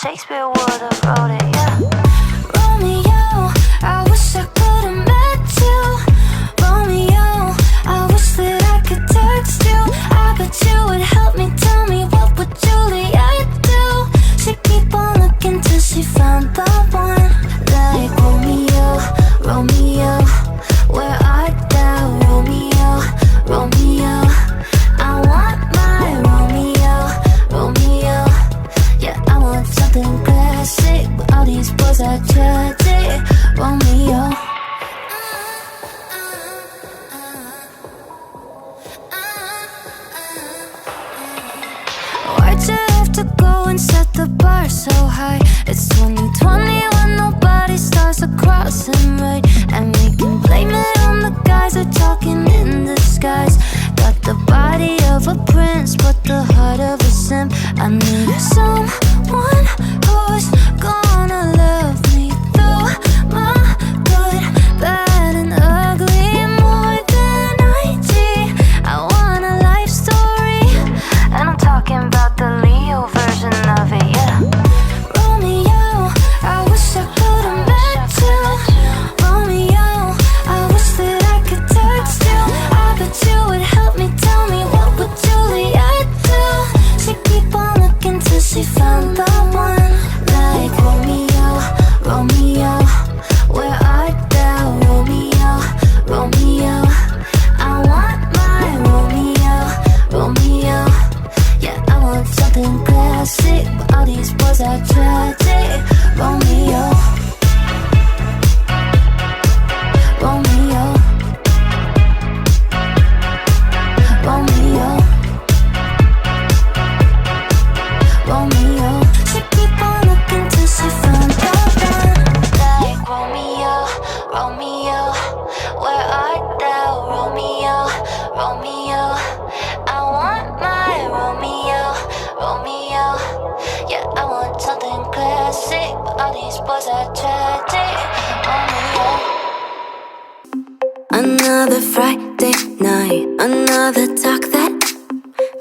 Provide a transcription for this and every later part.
Shakespeare would have wrote it, yeah. Romeo, I wish I could have met you. Romeo, I wish that I could text you. I bet you would help me. Tell me, what would Juliet do? She'd keep on looking till she found the one. Like Romeo, Romeo, where art thou? Romeo, Romeo, I want my Romeo, Romeo. Yeah, I want something classic, but all these boys are tragic. Romeo. Why'd you have to go and set the bar so high? It's 2020 when nobody's stars are crossing right, and we can blame it on the guys who are talking in disguise. Got the body of a prince, but the heart of a simp. I need someone who's gonna love me through my good, bad, and ugly. More than IG, I want a life story, and I'm talking about the Leo version of it, yeah. Romeo, I wish I could have met you. Romeo, I wish that I could text you. I bet you would help me. Tell me, what would Juliet do? She'd keep on looking till she found the one. Like Romeo, Romeo, where art thou? Romeo, Romeo, I want my Romeo, Romeo. Yeah, I want something classic, but all these boys are tragic. Romeo, Romeo, Romeo, Romeo. She keep on looking till she found the one. Like Romeo, Romeo, where art thou? Romeo, Romeo, I want my Romeo, Romeo. Yeah, I want something classic, but all these boys are tragic. Romeo. Another Friday night, another talk that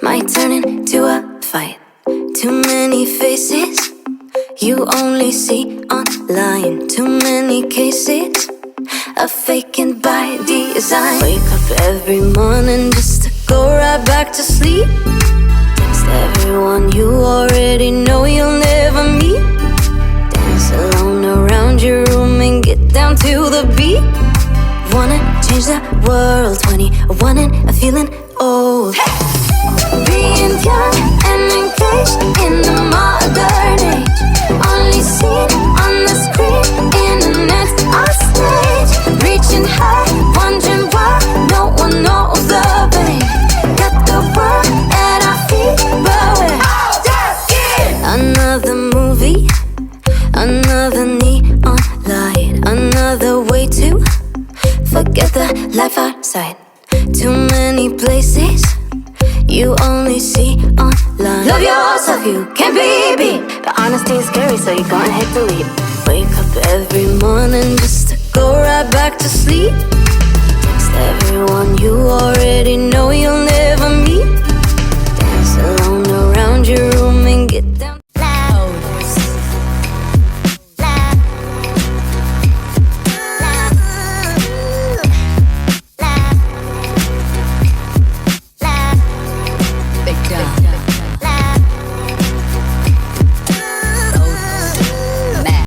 might turn into a fight. Too many faces you only see online. Too many cases a faking by design. Wake up every morning just to go right back to sleep. Text everyone you already know you'll never meet. Dance alone around your room and get down to the beat. Wanna change the world, 21 and feeling old. Being young and engaged in the modern age. Only seen on the screen, internet's our stage. Reaching high, wondering why no one knows the pain. Got the world at our feet, but we're all just kids. Another movie, another neon light, another way to forget the life outside. Too many places you only see online. Love yourself, you can't be beat. But honesty is scary, so you're gonna hate to leave. Wake up every morning just to go right back to sleep. Text everyone you already